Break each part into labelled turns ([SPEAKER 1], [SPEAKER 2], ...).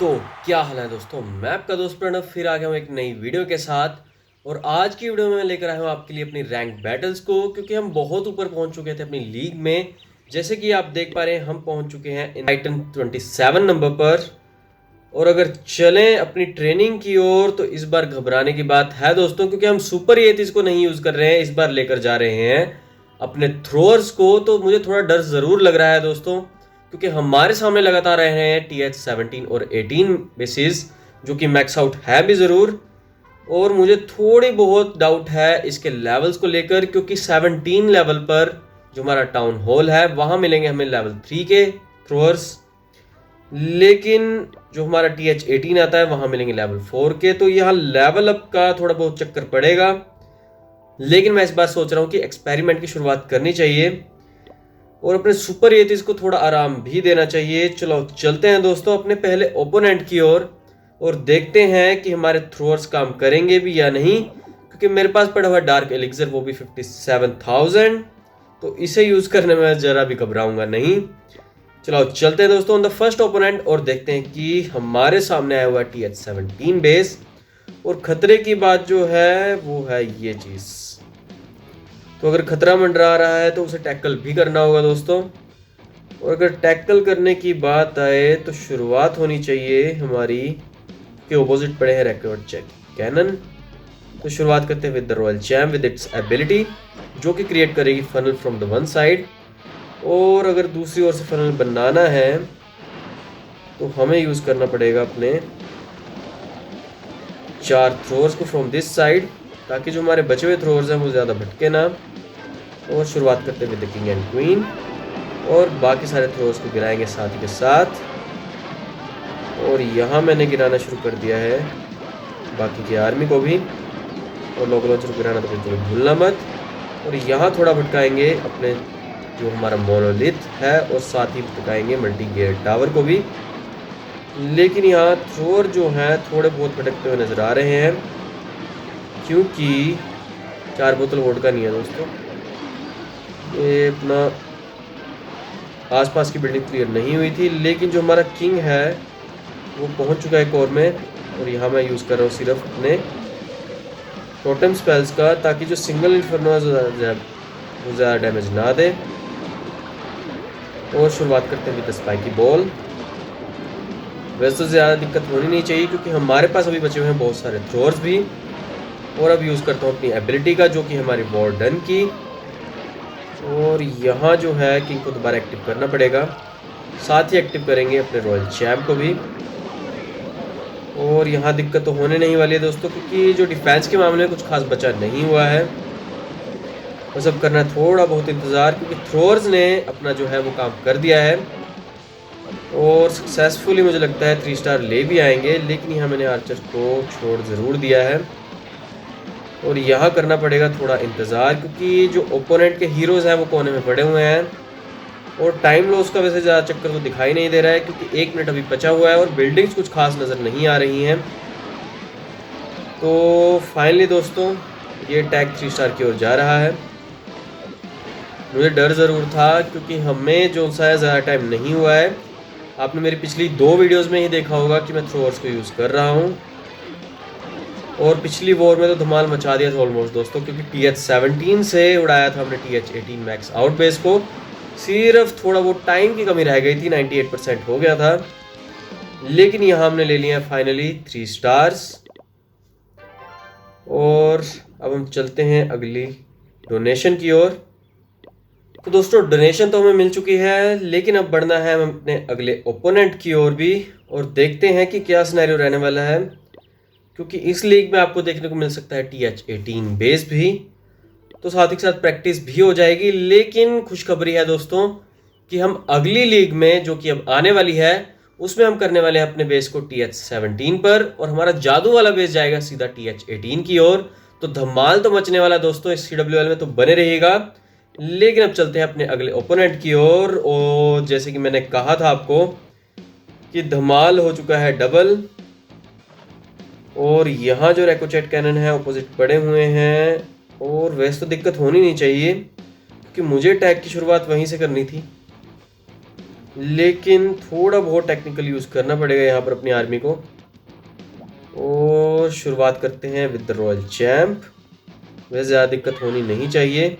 [SPEAKER 1] तो क्या हाल है दोस्तों। मैं आपका दोस्त प्रणव फिर आ गया हूँ एक नई वीडियो के साथ। और आज की वीडियो में मैं लेकर आया हूँ आपके लिए अपनी रैंक बैटल्स को, क्योंकि हम बहुत ऊपर पहुंच चुके थे अपनी लीग में। जैसे कि आप देख पा रहे हैं हम पहुंच चुके हैं इन टाइटन 27 नंबर पर। और अगर चलें अपनी ट्रेनिंग की ओर तो इस बार घबराने की बात है दोस्तों, क्योंकि हम सुपर एथिस को नहीं यूज कर रहे हैं, इस बार लेकर जा रहे हैं अपने थ्रोअर्स को। तो मुझे थोड़ा डर जरूर लग रहा है दोस्तों, क्योंकि हमारे सामने लगातार रहे हैं TH17 और 18 बेसिस, जो कि मैक्स आउट है भी जरूर। और मुझे थोड़ी बहुत डाउट है इसके लेवल्स को लेकर, क्योंकि 17 लेवल पर जो हमारा टाउन हॉल है वहां मिलेंगे हमें लेवल 3 के थ्रोअर्स, लेकिन जो हमारा TH18 आता है वहां मिलेंगे लेवल 4 के। तो यहाँ लेवल अप का थोड़ा बहुत चक्कर पड़ेगा, लेकिन मैं इस बार सोच रहा हूँ कि एक्सपेरिमेंट की शुरुआत करनी चाहिए और अपने सुपर एथिस को थोड़ा आराम भी देना चाहिए। चलो चलते हैं दोस्तों अपने पहले ओपोनेंट की ओर और देखते हैं कि हमारे थ्रोअर्स काम करेंगे भी या नहीं, क्योंकि मेरे पास पड़ा हुआ डार्क एलिक्सर, वो भी 57,000। तो इसे यूज करने में जरा भी घबराऊंगा नहीं। चलो चलते हैं दोस्तों ऑन द फर्स्ट ओपोनेंट और देखते हैं कि हमारे सामने आया हुआ TH17 बेस। और खतरे की बात जो है वो है ये चीज। तो अगर खतरा मंडरा रहा है तो उसे टैकल भी करना होगा दोस्तों। और अगर टैकल करने की बात आए तो शुरुआत होनी चाहिए हमारी के ऑपोजिट पड़े हैं रिकॉर्ड चेक कैनन। तो शुरुआत करते हैं with the royal charm with its ability, जो कि क्रिएट करेगी funnel from the one side. और अगर दूसरी ओर से फनल बनाना है तो हमें यूज करना पड़ेगा अपने 4 थ्रोअर्स को फ्रॉम दिस साइड, ताकि जो हमारे बचे हुए थ्रोअर्स हैं वो ज़्यादा भटके ना। और शुरुआत करते हैं with the king and queen, और बाकी सारे थ्रोअर्स को गिराएंगे साथ ही के साथ। और यहाँ मैंने गिराना शुरू कर दिया है बाकी की आर्मी को भी, और लोकल लॉन्चर को गिराना तो बिल्कुल भूलना मत। और यहाँ थोड़ा भटकाएंगे अपने जो हमारा मोनोलिथ है, और साथ ही भटकाएंगे मल्टी गियर टावर को भी। लेकिन यहाँ थ्रोअर जो हैं थोड़े बहुत भटकते हुए नजर आ रहे हैं, क्योंकि 4 बोतल वोडका नहीं है दोस्तों। ये अपना आसपास की बिल्डिंग क्लियर नहीं हुई थी, लेकिन जो हमारा किंग है वो पहुंच चुका है कोर में। और यहाँ मैं यूज़ कर रहा हूँ सिर्फ अपने टोटम स्पेल्स का, ताकि जो सिंगल इन्फर्नो वो ज़्यादा डैमेज ना दे। और शुरुआत करते हैं विद स्पाइकी बॉल। वैसे तो ज़्यादा दिक्कत होनी नहीं चाहिए, क्योंकि हमारे पास अभी बचे हुए हैं बहुत सारे थ्रोअर्स भी। और अब यूज़ करता हूँ अपनी एबिलिटी का, जो कि हमारी वॉर डन की। और यहाँ जो है किंग को दोबारा एक्टिव करना पड़ेगा, साथ ही एक्टिव करेंगे अपने रॉयल चैम्प को भी। और यहाँ दिक्कत तो होने नहीं वाली है दोस्तों, क्योंकि जो डिफेंस के मामले में कुछ खास बचा नहीं हुआ है। बस अब करना है थोड़ा बहुत इंतज़ार, क्योंकि थ्रोअर्स ने अपना जो है वो काम कर दिया है और सक्सेसफुली मुझे लगता है 3 स्टार ले भी आएंगे। लेकिन यहाँ मैंने आर्चर को छोड़ ज़रूर दिया है, और यहाँ करना पड़ेगा थोड़ा इंतज़ार, क्योंकि जो ओपोनेंट के हीरोज़ हैं वो कोने में पड़े हुए हैं। और टाइम लॉस का वैसे ज़्यादा चक्कर तो दिखाई नहीं दे रहा है, क्योंकि 1 मिनट अभी बचा हुआ है और बिल्डिंग्स कुछ खास नज़र नहीं आ रही हैं। तो फाइनली दोस्तों ये टैग 3 स्टार की ओर जा रहा है। मुझे डर ज़रूर था, क्योंकि हमें जो सा है ज़्यादा टाइम नहीं हुआ है। आपने मेरी पिछली 2 वीडियोज़ में ही देखा होगा कि मैं थ्रोअर्स को यूज़ कर रहा हूँ, और पिछली वॉर में तो धमाल मचा दिया था ऑलमोस्ट दोस्तों, क्योंकि TH17 से उड़ाया था हमने TH18 मैक्स आउट बेस को। सिर्फ थोड़ा बहुत टाइम की कमी रह गई थी, 98% हो गया था। लेकिन यहाँ हमने ले लिया फाइनली 3 स्टार्स। और अब हम चलते हैं अगली डोनेशन की ओर। तो दोस्तों डोनेशन तो हमें मिल चुकी है, लेकिन अब बढ़ना है हम अपने अगले ओपोनेंट की ओर भी, और देखते हैं कि क्या सिनेरियो रहने वाला है। क्योंकि इस लीग में आपको देखने को मिल सकता है TH18 बेस भी, तो साथ ही साथ प्रैक्टिस भी हो जाएगी। लेकिन खुशखबरी है दोस्तों कि हम अगली लीग में जो कि अब आने वाली है उसमें हम करने वाले हैं अपने बेस को TH17 पर, और हमारा जादू वाला बेस जाएगा सीधा TH18 की ओर। तो धमाल तो मचने वाला दोस्तों इस CWL में, तो बने रहिएगा। लेकिन अब चलते हैं अपने अगले ओपोनेंट की ओर। और जैसे कि मैंने कहा था आपको कि धमाल हो चुका है डबल, और यहाँ जो रैकोचेट कैनन है ऑपोजिट पड़े हुए हैं। और वैसे तो दिक्कत होनी नहीं चाहिए, क्योंकि मुझे टैग की शुरुआत वहीं से करनी थी। लेकिन थोड़ा बहुत टेक्निकल यूज़ करना पड़ेगा यहाँ पर अपनी आर्मी को। और शुरुआत करते हैं विद द रॉयल चैम्प। वैसे ज़्यादा दिक्कत होनी नहीं चाहिए।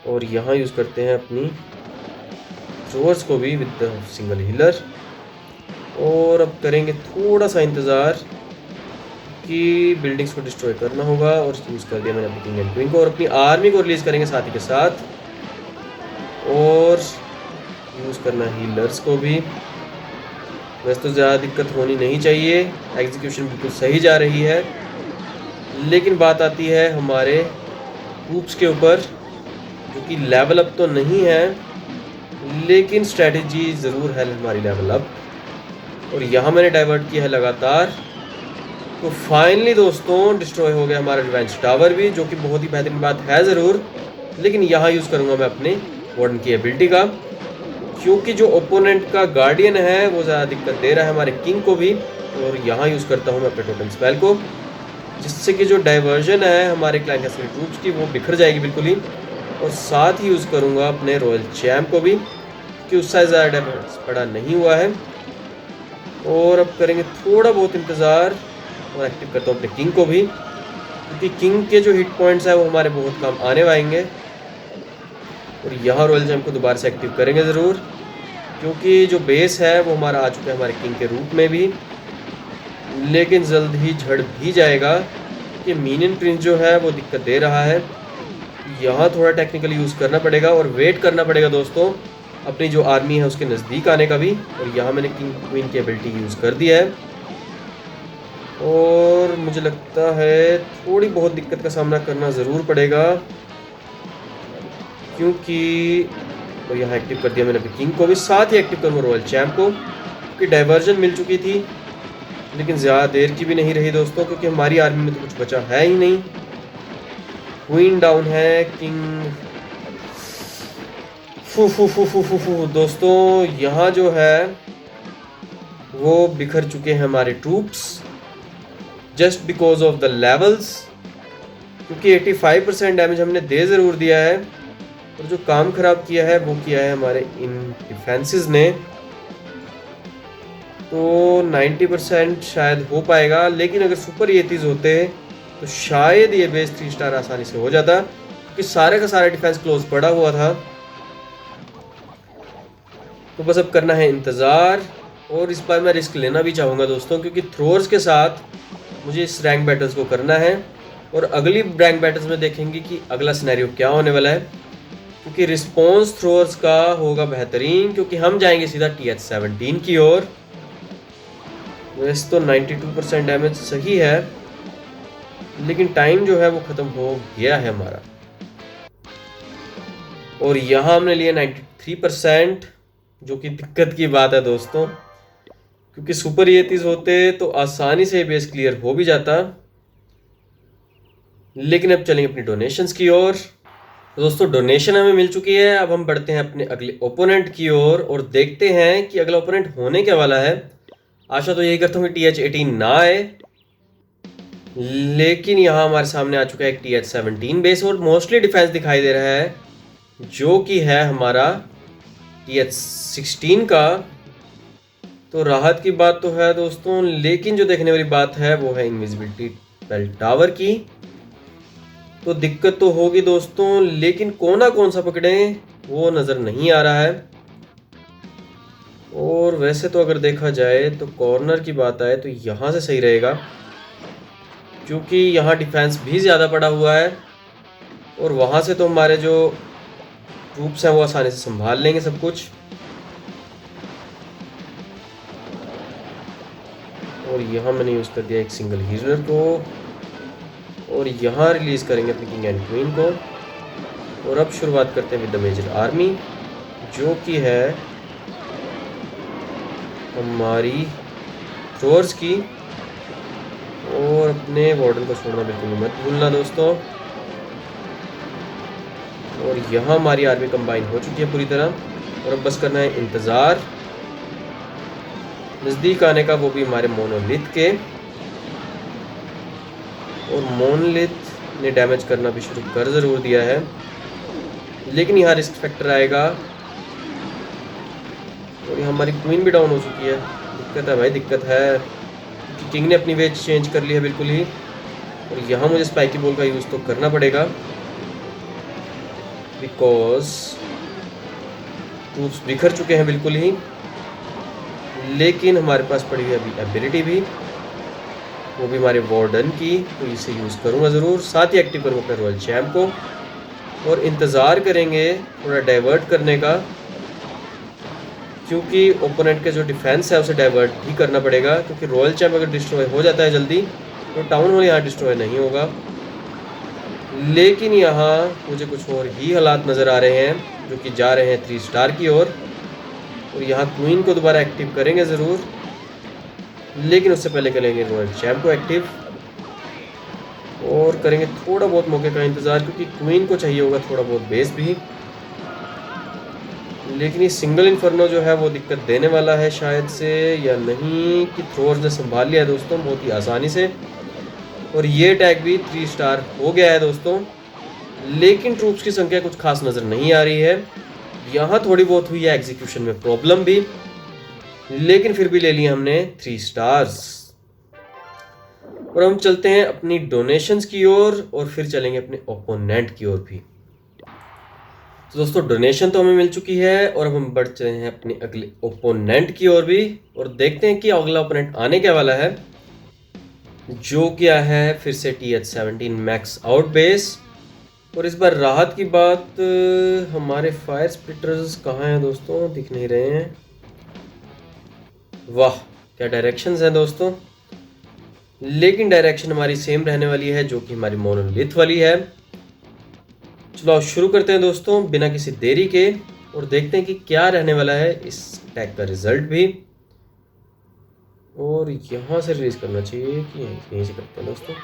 [SPEAKER 1] और यहाँ यूज़ करते हैं अपनी थ्रोअर्स को भी विद द सिंगल हीलर। और अब करेंगे थोड़ा सा इंतज़ार कि बिल्डिंग्स को डिस्ट्रॉय करना होगा। और यूज़ कर दिया मैंने अपनी किंग एंड क्वीन को और अपनी आर्मी को रिलीज़ करेंगे साथ ही के साथ। और यूज़ करना हीलर्स को भी। वैसे तो ज़्यादा दिक्कत होनी नहीं चाहिए, एग्जीक्यूशन बिल्कुल सही जा रही है। लेकिन बात आती है हमारे ट्रूप्स के ऊपर, जो कि लेवल अप तो नहीं है लेकिन स्ट्रेटजी ज़रूर है हमारी लेवल अप। और यहाँ मैंने डाइवर्ट किया है लगातार। तो फाइनली दोस्तों डिस्ट्रॉय हो गया हमारा रिवेंज टावर भी, जो कि बहुत ही बेहतरीन बात है ज़रूर। लेकिन यहाँ यूज़ करूँगा मैं अपने वार्डन की एबिलिटी का, क्योंकि जो ओपोनेंट का गार्डियन है वो ज़्यादा दिक्कत दे रहा है हमारे किंग को भी। और यहाँ यूज़ करता हूँ मैं अपने टोटम स्पेल को, जिससे कि जो डाइवर्जन है हमारे क्लैन कैसल ट्रूप्स की वो बिखर जाएगी बिल्कुल ही। और साथ ही यूज़ करूँगा अपने रॉयल चैम्प को भी, कि उससे ज़्यादा डैमेज पड़ा नहीं हुआ है। और अब करेंगे थोड़ा बहुत इंतज़ार और एक्टिव करता हूँ अपने किंग को भी, क्योंकि किंग के जो हिट पॉइंट्स हैं वो हमारे बहुत काम आने वाएंगे। और यहाँ रॉयल चैम्प को दोबारा से एक्टिव करेंगे ज़रूर, क्योंकि जो बेस है वो हमारा आ चुका है हमारे किंग के रूप में भी। लेकिन जल्द ही झड़ भी जाएगा कि मीनियन प्रिंस जो है वो दिक्कत दे रहा है। यहाँ थोड़ा टेक्निकल यूज़ करना पड़ेगा और वेट करना पड़ेगा दोस्तों अपनी जो आर्मी है उसके नज़दीक आने का भी। और यहाँ मैंने किंग क्वीन की एबिलिटी यूज़ कर दिया है। और मुझे लगता है थोड़ी बहुत दिक्कत का सामना करना ज़रूर पड़ेगा, क्योंकि तो यहाँ एक्टिव कर दिया मैंने अपनी किंग को भी, साथ ही एक्टिव करूँगा रॉयल चैम्प को, क्योंकि डाइवर्जन मिल चुकी थी। लेकिन ज़्यादा देर की भी नहीं रही दोस्तों, क्योंकि हमारी आर्मी में तो कुछ बचा है ही नहीं। क्वीन डाउन है, किंग फू दोस्तों यहाँ जो है वो बिखर चुके हैं हमारे troops, just because of the levels. क्योंकि 85% डैमेज हमने दे ज़रूर दिया है, और जो काम ख़राब किया है वो किया है हमारे इन डिफेंसेस ने। तो 90% शायद हो पाएगा, लेकिन अगर सुपर येतीज़ होते तो शायद ये बेस 3 स्टार आसानी से हो जाता, क्योंकि सारे का सारा डिफेंस क्लोज पड़ा हुआ था। तो बस अब करना है इंतज़ार। और इस बार मैं रिस्क लेना भी चाहूँगा दोस्तों, क्योंकि थ्रोअर्स के साथ मुझे इस रैंक बैटल्स को करना है। और अगली रैंक बैटल्स में देखेंगे कि अगला सिनेरियो क्या होने वाला है, क्योंकि रिस्पॉन्स थ्रोअर्स का होगा बेहतरीन, क्योंकि हम जाएंगे सीधा TH-17 की ओर। वैसे तो 92% डैमेज सही है, लेकिन टाइम जो है वो ख़त्म हो गया है हमारा। और यहाँ हमने लिया 93%, जो कि दिक्कत की बात है दोस्तों, क्योंकि सुपर येतीज़ होते तो आसानी से बेस क्लियर हो भी जाता। लेकिन अब चलेंगे अपनी डोनेशंस की ओर। तो दोस्तों डोनेशन हमें मिल चुकी है। अब हम बढ़ते हैं अपने अगले ओपोनेंट की ओर और देखते हैं कि अगला ओपोनेंट होने क्या वाला है। आशा तो यही करता हूँ कि TH-18 ना आए, लेकिन यहाँ हमारे सामने आ चुका है एक TH-17 बेस और मोस्टली डिफेंस दिखाई दे रहा है, जो कि है हमारा TH-16 का। तो राहत की बात तो है दोस्तों, लेकिन जो देखने वाली बात है वो है इनविजिबिलिटी बेल टावर की। तो दिक्कत तो होगी दोस्तों, लेकिन कोना कौन सा पकड़ें वो नज़र नहीं आ रहा है। और वैसे तो अगर देखा जाए तो कॉर्नर की बात आए तो यहाँ से सही रहेगा, क्योंकि यहाँ डिफेंस भी ज़्यादा पड़ा हुआ है। और वहाँ से तो हमारे जो ट्रूप्स हैं वो आसानी से संभाल लेंगे सब कुछ। और यहाँ मैंने यूज़ कर दिया एक सिंगल हीलर को, और यहाँ रिलीज़ करेंगे अपनी किंग एंड क्वीन को। और अब शुरुआत करते हैं विद द मेजर आर्मी, जो कि है हमारी थ्रोअर्स की। और अपने वार्डन को छोड़ना बिल्कुल मत भूलना दोस्तों। और यहाँ हमारी आर्मी कंबाइन हो चुकी है पूरी तरह, और अब बस करना है इंतज़ार नज़दीक आने का, वो भी हमारे मोनोलिथ के। और मोनोलिथ ने डैमेज करना भी शुरू कर ज़रूर दिया है, लेकिन यहाँ रिस्क फैक्टर आएगा और यहाँ हमारी क्वीन भी डाउन हो चुकी है। दिक्कत है भाई, दिक्कत है, क्योंकि किंग ने अपनी वेज चेंज कर ली है बिल्कुल ही। और यहाँ मुझे स्पाइकी बॉल का यूज़ तो करना पड़ेगा, बिकॉज ट्रूप्स बिखर चुके हैं बिल्कुल ही। लेकिन हमारे पास पड़ी हुई अभी एबिलिटी भी, वो भी हमारे वार्डन की, तो इसे यूज़ करूँगा ज़रूर। साथ ही एक्टिव करूँगा अपने रॉयल चैम्प को और इंतज़ार करेंगे थोड़ा डाइवर्ट करने का, क्योंकि ओपोनेंट के जो डिफेंस है उसे डाइवर्ट भी करना पड़ेगा। क्योंकि रॉयल चैम्प अगर डिस्ट्रॉय हो जाता है जल्दी तो टाउन हॉल यहाँ डिस्ट्रॉय नहीं होगा। लेकिन यहाँ मुझे कुछ और ही हालात नज़र आ रहे हैं जो कि जा रहे हैं 3 स्टार की ओर। और यहाँ क्वीन को दोबारा एक्टिव करेंगे ज़रूर, लेकिन उससे पहले करेंगे रॉयल चैम्प को एक्टिव और करेंगे थोड़ा बहुत मौके का इंतज़ार, क्योंकि क्वीन को चाहिए होगा थोड़ा बहुत बेस भी। लेकिन ये सिंगल इन्फर्नो जो है वो दिक्कत देने वाला है शायद से, या नहीं, कि थ्रोअर्स ने संभाल लिया है दोस्तों बहुत ही आसानी से। और ये टैग भी 3 स्टार हो गया है दोस्तों। लेकिन ट्रूप्स की संख्या कुछ खास नज़र नहीं आ रही है। यहाँ थोड़ी बहुत हुई है एग्जीक्यूशन में प्रॉब्लम भी, लेकिन फिर भी ले लिया हमने 3 स्टार्स। और हम चलते हैं अपनी डोनेशंस की ओर और फिर चलेंगे अपने ओपोनेंट की ओर भी। तो दोस्तों डोनेशन तो हमें मिल चुकी है और अब हम बढ़ चले हैं अपने अगले ओपोनेंट की ओर भी और देखते हैं कि अगला ओपोनेंट आने क्या वाला है, जो क्या है फिर से TH-17 मैक्स आउट बेस। और इस बार राहत की बात, हमारे फायर स्प्लिटर्स कहाँ हैं दोस्तों, दिख नहीं रहे हैं। वाह क्या डायरेक्शंस हैं दोस्तों, लेकिन डायरेक्शन हमारी सेम रहने वाली है जो कि हमारी मोनोलिथ वाली है। चलो शुरू करते हैं दोस्तों बिना किसी देरी के और देखते हैं कि क्या रहने वाला है इस टैग का रिजल्ट भी। और यहाँ से रिलीज करना चाहिए कि यहीं से करते हैं दोस्तों,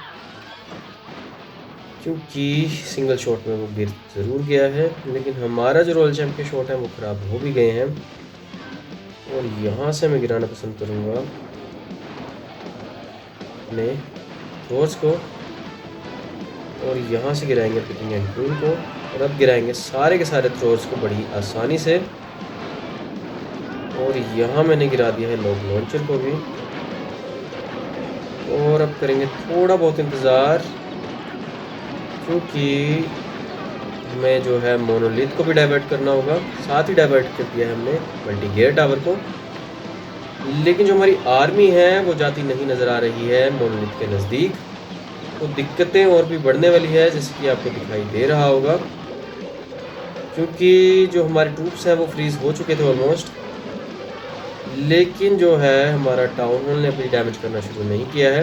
[SPEAKER 1] क्योंकि सिंगल शॉट में वो गिर ज़रूर गया है, लेकिन हमारा जो रॉयल चैम्प के शॉट है वो ख़राब हो भी गए हैं। और यहाँ से मैं गिराना पसंद करूँगा अपने थ्रोर्स को, और यहाँ से गिराएंगे पिकिंग एंड क्वीन को। और अब गिराएंगे सारे के सारे थ्रोर्स को बड़ी आसानी से। और यहाँ मैंने गिरा दिया है लॉग लॉन्चर को भी। और अब करेंगे थोड़ा बहुत इंतज़ार, क्योंकि हमें जो है मोनोलिथ को भी डाइवर्ट करना होगा। साथ ही डाइवर्ट कर दिया है हमने मल्टी गियर टावर को, लेकिन जो हमारी आर्मी है वो जाती नहीं नज़र आ रही है मोनोलिथ के नज़दीक। तो दिक्कतें और भी बढ़ने वाली है, जैसे कि आपको दिखाई दे रहा होगा, क्योंकि जो हमारे ट्रूप्स हैं वो फ्रीज हो चुके थे ऑलमोस्ट। लेकिन जो है हमारा टाउन हॉल ने अपनी डैमेज करना शुरू नहीं किया है,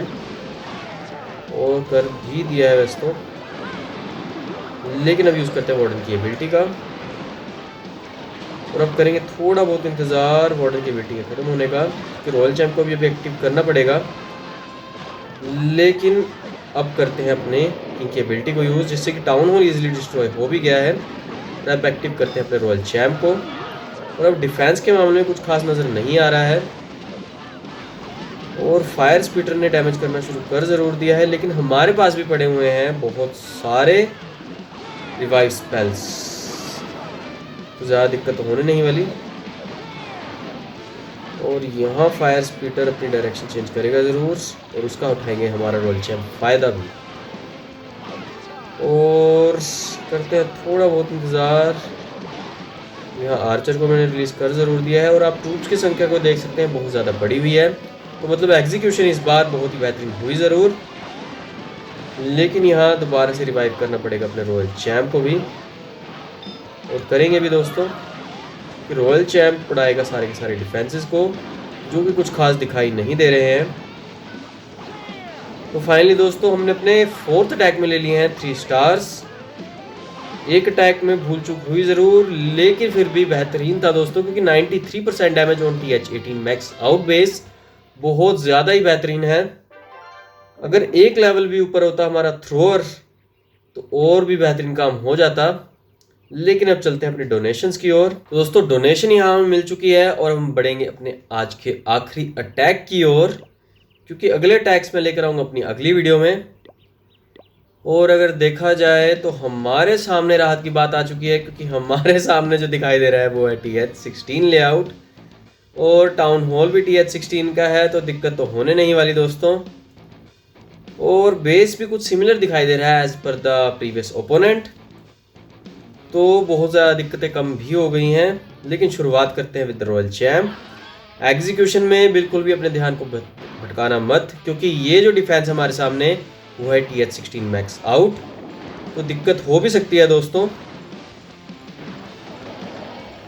[SPEAKER 1] और कर भी दिया है वैसे तो, लेकिन अब यूज़ करते हैं वार्डन की एबिलिटी का। और अब करेंगे थोड़ा बहुत इंतज़ार वार्डन की एबिलिटी के ख़त्म होने का, कि रॉयल चैम्प को भी अभी एक्टिव करना पड़ेगा। लेकिन अब करते हैं अपने इनकी एबिलिटी को यूज़, जिससे कि टाउन हॉल ईजिली डिस्ट्रॉय हो भी गया है। और अब एक्टिव करते हैं अपने रॉयल चैम्प को। और अब डिफेंस के मामले में कुछ खास नज़र नहीं आ रहा है, और फायर स्पीटर ने डैमेज करना शुरू कर ज़रूर दिया है, लेकिन हमारे पास भी पड़े हुए हैं बहुत सारे रिवाइव स्पेल्स, तो ज़्यादा दिक्कत तो होने नहीं वाली। और यहाँ फायर स्पीटर अपनी डायरेक्शन चेंज करेगा ज़रूर, और उसका उठाएंगे हमारा रॉयल चैम्प फ़ायदा भी। और करते हैं थोड़ा बहुत इंतज़ार। यहाँ आर्चर को मैंने रिलीज़ कर ज़रूर दिया है, और आप ट्रूप्स की संख्या को देख सकते हैं बहुत ज़्यादा बढ़ी हुई है। तो मतलब एग्जीक्यूशन इस बार बहुत ही बेहतरीन हुई ज़रूर, लेकिन यहाँ दोबारा से रिवाइव करना पड़ेगा अपने रॉयल चैम्प को भी, और करेंगे भी दोस्तों, कि रॉयल चैम्प उड़ाएगा सारे के सारे डिफेंसेस को, जो कि कुछ खास दिखाई नहीं दे रहे हैं। तो फाइनली दोस्तों हमने अपने 4th अटैक में ले लिए हैं 3 स्टार्स। एक अटैक में भूल चूक हुई ज़रूर, लेकिन फिर भी बेहतरीन था दोस्तों, क्योंकि 93% damage on TH-18 max out base बहुत ज़्यादा ही बेहतरीन है। अगर एक लेवल भी ऊपर होता हमारा थ्रोअर तो और भी बेहतरीन काम हो जाता। लेकिन अब चलते हैं अपने डोनेशंस की ओर। तो दोस्तों डोनेशन यहाँ हमें मिल चुकी है, और हम बढ़ेंगे अपने आज के आखिरी अटैक की ओर, क्योंकि अगले अटैक्स में लेकर आऊँगा अपनी अगली वीडियो में। और अगर देखा जाए तो हमारे सामने राहत की बात आ चुकी है, क्योंकि हमारे सामने जो दिखाई दे रहा है वो है TH-16 लेआउट, और टाउन हॉल भी TH16 का है, तो दिक्कत तो होने नहीं वाली दोस्तों। और बेस भी कुछ सिमिलर दिखाई दे रहा है as per the previous opponent, तो बहुत ज़्यादा दिक्कतें कम भी हो गई हैं। लेकिन शुरुआत करते हैं with the royal champ. Execution में बिल्कुल भी अपने ध्यान को भटकाना मत, क्योंकि ये जो डिफेंस हमारे सामने वो है TH16 मैक्स आउट, तो दिक्कत हो भी सकती है दोस्तों।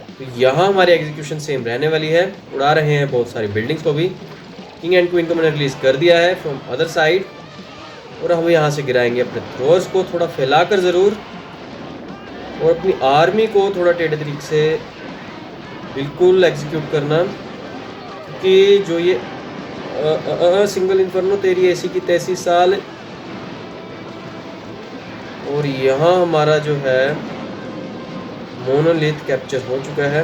[SPEAKER 1] तो यहाँ हमारी एग्जीक्यूशन सेम रहने वाली है। उड़ा रहे हैं बहुत सारी बिल्डिंग्स को भी। किंग एंड क्वीन को मैंने रिलीज कर दिया है फ्रॉम अदर साइड, और हम यहाँ से गिराएंगे अपने थ्रोअर्स को थोड़ा फैलाकर ज़रूर, और अपनी आर्मी को थोड़ा टेढ़े तरीके से बिल्कुल एग्जीक्यूट करना, क्योंकि जो ये सिंगल इन्फर्नो तेरी ऐसी की तैसी साल। और यहाँ हमारा जो है मोनोलिथ कैप्चर हो चुका है,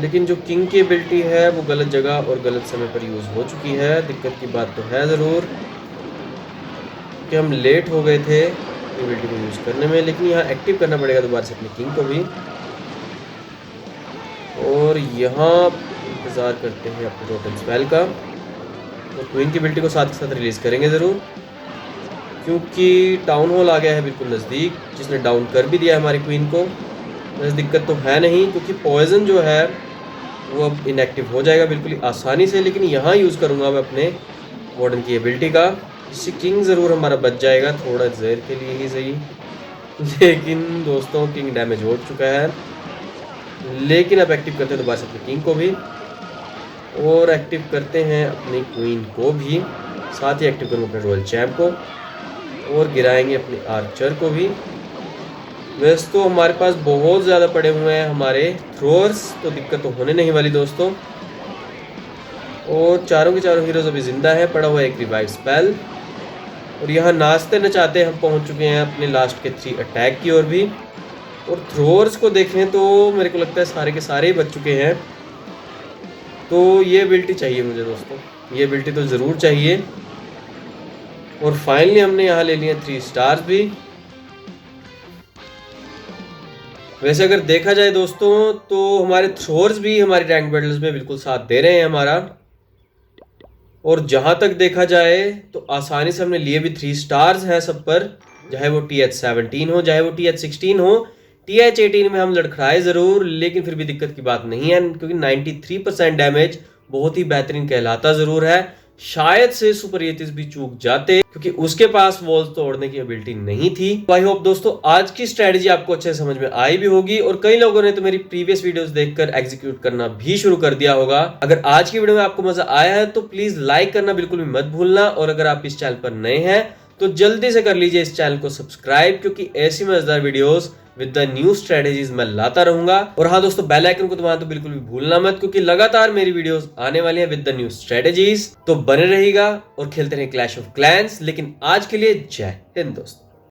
[SPEAKER 1] लेकिन जो किंग की एबिलिटी है वो गलत जगह और गलत समय पर यूज़ हो चुकी है। दिक्कत की बात तो है ज़रूर कि हम लेट हो गए थे एबिलिटी को यूज़ करने में, लेकिन यहाँ एक्टिव करना पड़ेगा दोबारा से अपने किंग को भी। और यहाँ इंतज़ार करते हैं अपने टोटल स्पेल का, और क्वीन की एबिलिटी को साथ के साथ रिलीज़ करेंगे ज़रूर, क्योंकि टाउन हॉल आ गया है बिल्कुल नज़दीक, जिसने डाउन कर भी दिया हमारी क्वीन को। वैसे दिक्कत तो है नहीं, क्योंकि पॉइजन जो है वो अब इनएक्टिव हो जाएगा बिल्कुल ही आसानी से। लेकिन यहाँ यूज़ करूँगा मैं अपने वार्डन की एबिलिटी का, जिससे किंग ज़रूर हमारा बच जाएगा, थोड़ा देर के लिए ही सही। लेकिन दोस्तों किंग डैमेज हो चुका है। लेकिन अब एक्टिव करते हैं दोबारा से अपने किंग को भी, और एक्टिव करते हैं अपनी क्वीन को भी, साथ ही एक्टिव करूँगा अपने रॉयल चैम्प को, और गिराएंगे अपने आर्चर को भी। वैसे तो हमारे पास बहुत ज़्यादा पड़े हुए हैं हमारे थ्रोअर्स, तो दिक्कत तो होने नहीं वाली दोस्तों। और चारों के चारों हीरोज अभी ज़िंदा है, पड़ा हुआ एक रिवाइव स्पेल। और यहाँ नाचते नचाते हम पहुँच चुके हैं अपने लास्ट के 3 अटैक की ओर भी। और थ्रोअर्स को देखें तो मेरे को लगता है सारे के सारे ही बच चुके हैं, तो ये एबिलिटी चाहिए मुझे दोस्तों, ये एबिलिटी तो ज़रूर चाहिए। और फाइनली हमने यहाँ ले लिए 3 स्टार्स भी। वैसे अगर देखा जाए दोस्तों तो हमारे थ्रोअर्स भी हमारी रैंक बैटल्स में बिल्कुल साथ दे रहे हैं हमारा। और जहाँ तक देखा जाए तो आसानी से हमने लिए भी 3 स्टार्स हैं सब पर, चाहे वो TH17 हो, चाहे वो TH16 हो। TH18 में हम लड़खड़ाए ज़रूर, लेकिन फिर भी दिक्कत की बात नहीं है, क्योंकि 93% डैमेज बहुत ही बेहतरीन कहलाता ज़रूर है। शायद से सुपर येतिस भी चूक जाते, क्योंकि उसके पास वॉल्स तोड़ने की एबिलिटी नहीं थी। आई होप दोस्तों आज की स्ट्रेटजी आपको अच्छे से समझ में आई भी होगी, और कई लोगों ने तो मेरी प्रीवियस वीडियोस देखकर एग्जीक्यूट करना भी शुरू कर दिया होगा। अगर आज की वीडियो में आपको मजा आया है तो प्लीज लाइक करना बिल्कुल भी मत भूलना, और अगर आप इस चैनल पर नए हैं तो जल्दी से कर लीजिए इस चैनल को सब्सक्राइब, क्योंकि ऐसी मजेदार videos with the new strategies मैं लाता रहूंगा। और हाँ दोस्तों, बेल आइकन को दबाना तो बिल्कुल भी भूलना मत, क्योंकि लगातार मेरी वीडियोस आने वाली हैं विद द न्यू स्ट्रेटेजीज। तो बने रहिएगा और खेलते रहें क्लैश ऑफ क्लैंस। लेकिन आज के लिए जय हिंद दोस्तों।